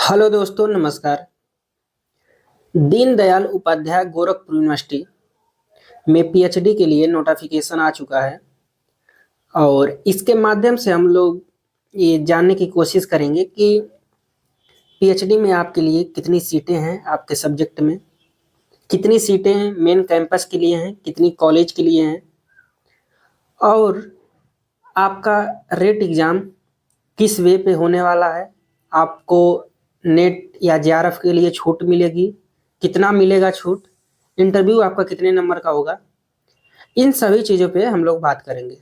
Hello दोस्तों, नमस्कार। Deendayal Upadhyay Gorakhpur university में पीएचडी के लिए नोटिफिकेशन आ चुका है और इसके माध्यम से हम लोग ये जानने की कोशिश करेंगे कि पीएचडी में आपके लिए कितनी सीटें हैं, आपके सब्जेक्ट में कितनी सीटें मेन कैंपस के लिए हैं, कितनी कॉलेज के लिए हैं और आपका रेट एग्ज़ाम किस वे पे होने वाला है। आपको नेट या जेआरएफ के लिए छूट मिलेगी, कितना मिलेगा छूट, इंटरव्यू आपका कितने नंबर का होगा, इन सभी चीज़ों पे हम लोग बात करेंगे।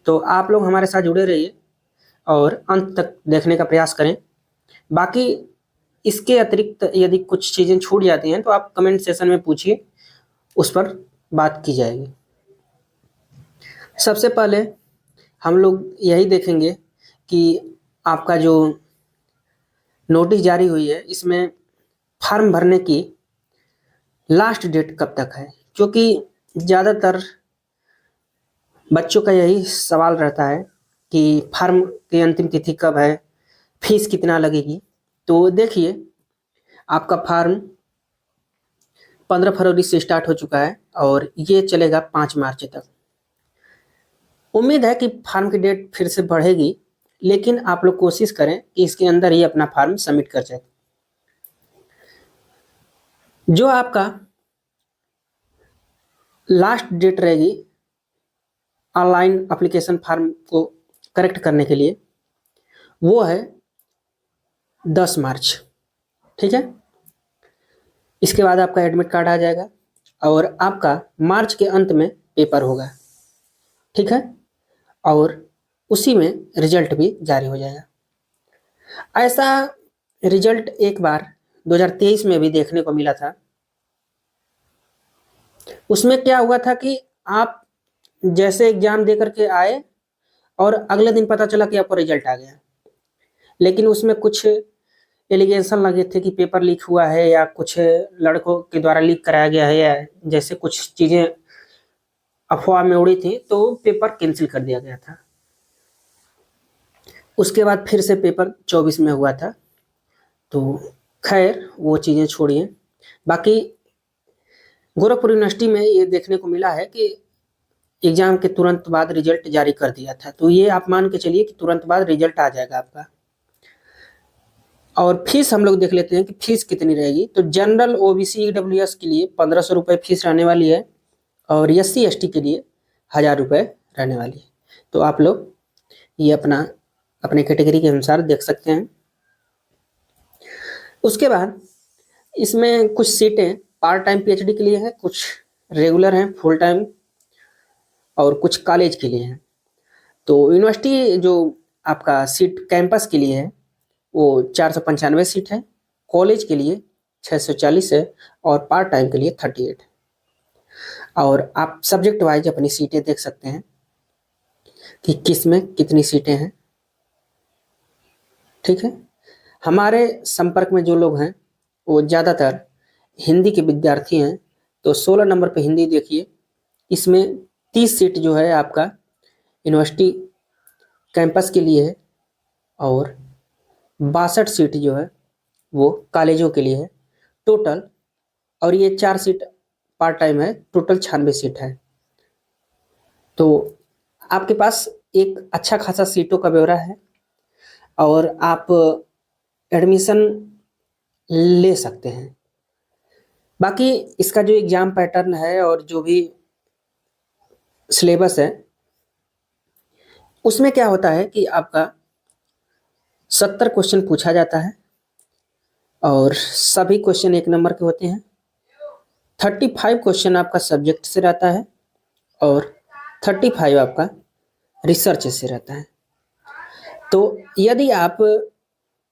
तो आप लोग हमारे साथ जुड़े रहिए और अंत तक देखने का प्रयास करें। बाकी इसके अतिरिक्त यदि कुछ चीज़ें छूट जाती हैं तो आप कमेंट सेशन में पूछिए, उस पर बात की जाएगी। सबसे पहले हम लोग यही देखेंगे कि आपका जो नोटिस जारी हुई है इसमें फॉर्म भरने की लास्ट डेट कब तक है, क्योंकि ज़्यादातर बच्चों का यही सवाल रहता है कि फॉर्म की अंतिम तिथि कब है, फीस कितना लगेगी। तो देखिए, आपका फॉर्म 15 फरवरी से स्टार्ट हो चुका है और ये चलेगा 5 मार्च तक। उम्मीद है कि फॉर्म की डेट फिर से बढ़ेगी, लेकिन आप लोग कोशिश करें कि इसके अंदर ही अपना फॉर्म सबमिट कर जाए। जो आपका लास्ट डेट रहेगी ऑनलाइन एप्लीकेशन फॉर्म को करेक्ट करने के लिए, वो है 10 मार्च। ठीक है, इसके बाद आपका एडमिट कार्ड आ जाएगा और आपका मार्च के अंत में पेपर होगा। ठीक है, और उसी में रिजल्ट भी जारी हो जाएगा। ऐसा रिजल्ट एक बार 2023 में भी देखने को मिला था। उसमें क्या हुआ था कि आप जैसे एग्जाम दे करके आए और अगले दिन पता चला कि आपको रिजल्ट आ गया, लेकिन उसमें कुछ एलिगेशन लगे थे कि पेपर लीक हुआ है या कुछ लड़कों के द्वारा लीक कराया गया है, या जैसे कुछ चीज़ें अफवाह में उड़ी थी, तो पेपर कैंसिल कर दिया गया था। उसके बाद फिर से पेपर 24 में हुआ था। तो खैर वो चीज़ें छोड़िए। बाकी गोरखपुर यूनिवर्सिटी में ये देखने को मिला है कि एग्ज़ाम के तुरंत बाद रिजल्ट जारी कर दिया था। तो ये आप मान के चलिए कि तुरंत बाद रिजल्ट आ जाएगा आपका। और फीस हम लोग देख लेते हैं कि फीस कितनी रहेगी। तो जनरल ओबीसी ईडब्ल्यूएस के लिए 1500 रुपये फीस रहने वाली है और एससी एसटी के लिए 1000 रुपये रहने वाली है। तो आप लोग ये अपने कैटेगरी के अनुसार देख सकते हैं। उसके बाद इसमें कुछ सीटें पार्ट टाइम पीएचडी के लिए है, कुछ रेगुलर हैं फुल टाइम, और कुछ कॉलेज के लिए हैं। तो यूनिवर्सिटी जो आपका सीट कैंपस के लिए है वो 495 सीट है, कॉलेज के लिए 640 है और पार्ट टाइम के लिए 38 है। और आप सब्जेक्ट वाइज अपनी सीटें देख सकते हैं कि किस में कितनी सीटें हैं। ठीक है, हमारे संपर्क में जो लोग हैं वो ज़्यादातर हिंदी के विद्यार्थी हैं। तो 16 नंबर पे हिंदी देखिए, इसमें 30 सीट जो है आपका यूनिवर्सिटी कैंपस के लिए है और 62 सीट जो है वो कॉलेजों के लिए है टोटल। और ये 4 सीट पार्ट टाइम है, टोटल 96 सीट है। तो आपके पास एक अच्छा खासा सीटों का ब्यौरा है और आप एडमिशन ले सकते हैं। बाकी इसका जो एग्ज़ाम पैटर्न है और जो भी सिलेबस है उसमें क्या होता है कि आपका 70 क्वेश्चन पूछा जाता है और सभी क्वेश्चन 1 नंबर के होते हैं। 35 क्वेश्चन आपका सब्जेक्ट से रहता है और 35 आपका रिसर्च से रहता है। तो यदि आप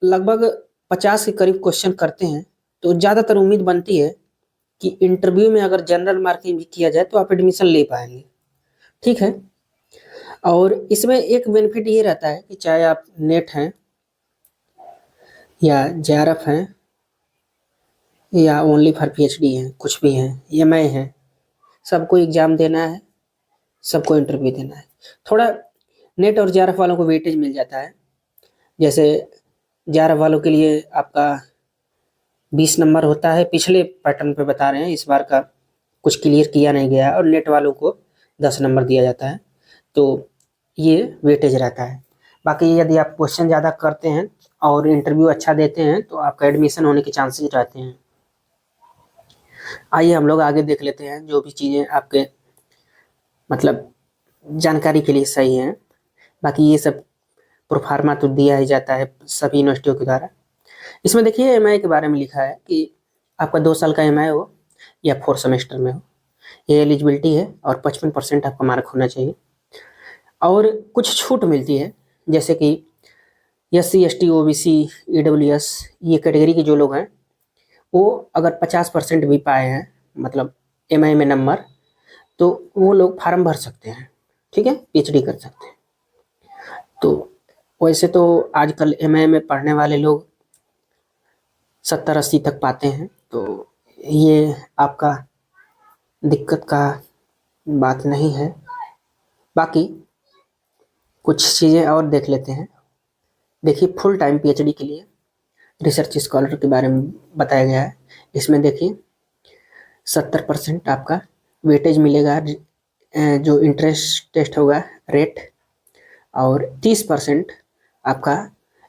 लगभग 50 के करीब क्वेश्चन करते हैं तो ज़्यादातर उम्मीद बनती है कि इंटरव्यू में अगर जनरल मार्किंग भी किया जाए तो आप एडमिशन ले पाएंगे। ठीक है, और इसमें एक बेनिफिट ये रहता है कि चाहे आप नेट हैं या जेआरएफ हैं या ओनली फॉर पीएचडी हैं, कुछ भी हैं, एमए हैं, सबको एग्ज़ाम देना है, सबको इंटरव्यू देना है। थोड़ा नेट और जेआरएफ वालों को वेटेज मिल जाता है। जैसे 11 वालों के लिए आपका 20 नंबर होता है। पिछले पैटर्न पे बता रहे हैं, इस बार का कुछ क्लियर किया नहीं गया है। और नेट वालों को 10 नंबर दिया जाता है, तो ये वेटेज रहता है। बाकी यदि आप क्वेश्चन ज़्यादा करते हैं और इंटरव्यू अच्छा देते हैं तो आपका एडमिशन होने के चांसेस रहते हैं। आइए हम लोग आगे देख लेते हैं जो भी चीज़ें आपके मतलब जानकारी के लिए सही हैं। बाकी ये सब प्रोफार्मा तो दिया ही जाता है सभी यूनिवर्सिटियों के द्वारा। इसमें देखिए एमआई के बारे में लिखा है कि आपका 2 साल का एमआई हो या 4 सेमेस्टर में हो, ये एलिजिबिलिटी है और 55% आपका मार्क होना चाहिए। और कुछ छूट मिलती है, जैसे कि SC ST OBC EWS ये कैटेगरी के जो लोग हैं वो अगर 50% भी पाए हैं मतलब एमआई में नंबर, तो वो लोग फार्म भर सकते हैं, ठीक है, PhD कर सकते हैं। तो वैसे तो आजकल एमआई में पढ़ने वाले लोग 70-80 तक पाते हैं, तो ये आपका दिक्कत का बात नहीं है। बाकी कुछ चीज़ें और देख लेते हैं। देखिए फुल टाइम PhD के लिए रिसर्च स्कॉलर के बारे में बताया गया है। इसमें देखिए 70% आपका वेटेज मिलेगा, जो इंटरेस्ट टेस्ट होगा रेट, और 30% आपका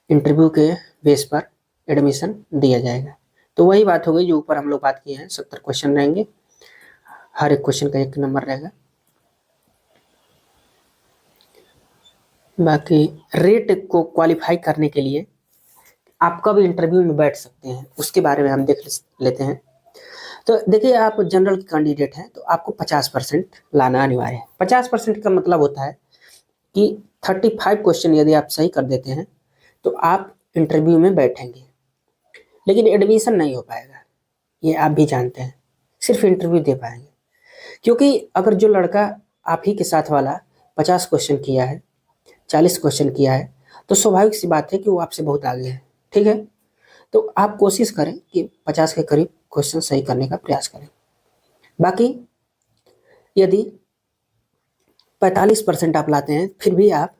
इंटरव्यू के बेस पर एडमिशन दिया जाएगा। तो वही बात हो गई जो ऊपर हम लोग बात किए हैं, 70 क्वेश्चन रहेंगे, हर एक क्वेश्चन का 1 नंबर रहेगा। बाकी रेट को क्वालिफाई करने के लिए आप कब इंटरव्यू में बैठ सकते हैं उसके बारे में हम देख लेते हैं। तो देखिए आप जनरल कैंडिडेट हैं तो आपको 50% लाना अनिवार्य है। 50% का मतलब होता है कि 35 क्वेश्चन यदि आप सही कर देते हैं तो आप इंटरव्यू में बैठेंगे, लेकिन एडमिशन नहीं हो पाएगा, ये आप भी जानते हैं, सिर्फ इंटरव्यू दे पाएंगे। क्योंकि अगर जो लड़का आप ही के साथ वाला 50 क्वेश्चन किया है, 40 क्वेश्चन किया है, तो स्वाभाविक सी बात है कि वो आपसे बहुत आगे है, ठीक है। तो आप कोशिश करें कि 50 के करीब क्वेश्चन सही करने का प्रयास करें। बाकी यदि 45% आप लाते हैं फिर भी आप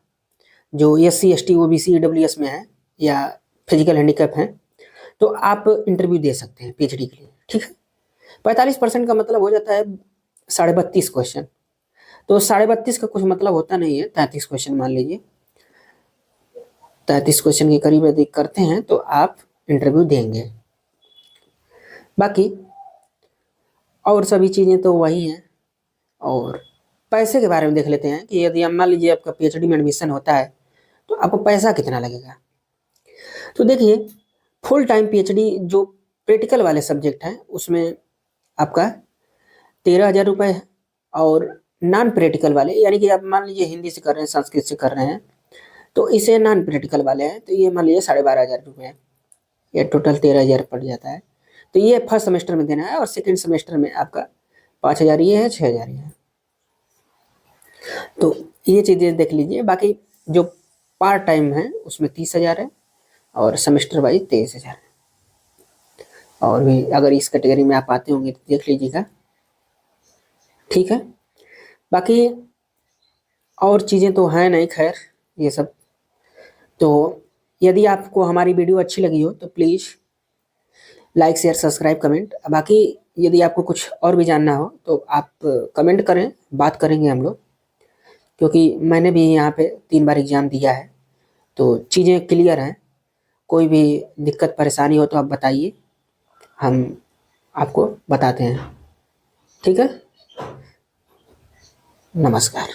जो SC ST OBC EWS में है या फिजिकल हैंडीकैप हैं तो आप इंटरव्यू दे सकते हैं PhD के लिए, ठीक है। 45% का मतलब हो जाता है 32.5 क्वेश्चन। तो 32.5 का कुछ मतलब होता नहीं है, 33 क्वेश्चन मान लीजिए। 33 क्वेश्चन के करीब यदि करते हैं तो आप इंटरव्यू देंगे। बाकी और सभी चीज़ें तो वही हैं। और पैसे के बारे में देख लेते हैं कि यदि मान लीजिए आपका PhD में एडमिशन होता है तो आपको पैसा कितना लगेगा। तो देखिए फुल टाइम PhD जो प्रैक्टिकल वाले सब्जेक्ट हैं उसमें आपका 13,000 रुपये है, और नॉन प्रैक्टिकल वाले यानी कि आप मान लीजिए हिंदी से कर रहे हैं, संस्कृत से कर रहे हैं, तो इसे नॉन प्रैक्टिकल वाले हैं तो ये मान लीजिए 12,500 रुपये, ये टोटल 13,000 पड़ जाता है। तो ये फर्स्ट सेमेस्टर में देना है, और सेकेंड सेमेस्टर में आपका 5,000 ये है, 6,000 ये है। तो ये चीज़ें देख लीजिए। बाकी जो पार्ट टाइम है उसमें 30,000 है, और सेमेस्टर वाइज 23,000 है। और भी अगर इस कैटेगरी में आप आते होंगे तो देख लीजिएगा, ठीक है। बाकी और चीज़ें तो हैं नहीं, खैर ये सब। तो यदि आपको हमारी वीडियो अच्छी लगी हो तो please like share subscribe comment. बाकी यदि आपको कुछ और भी जानना हो तो आप कमेंट करें, बात करेंगे हम लोग, क्योंकि मैंने भी यहाँ पे 3 बार एग्ज़ाम दिया है तो चीज़ें क्लियर हैं। कोई भी दिक्कत परेशानी हो तो आप बताइए, हम आपको बताते हैं, ठीक है। नमस्कार।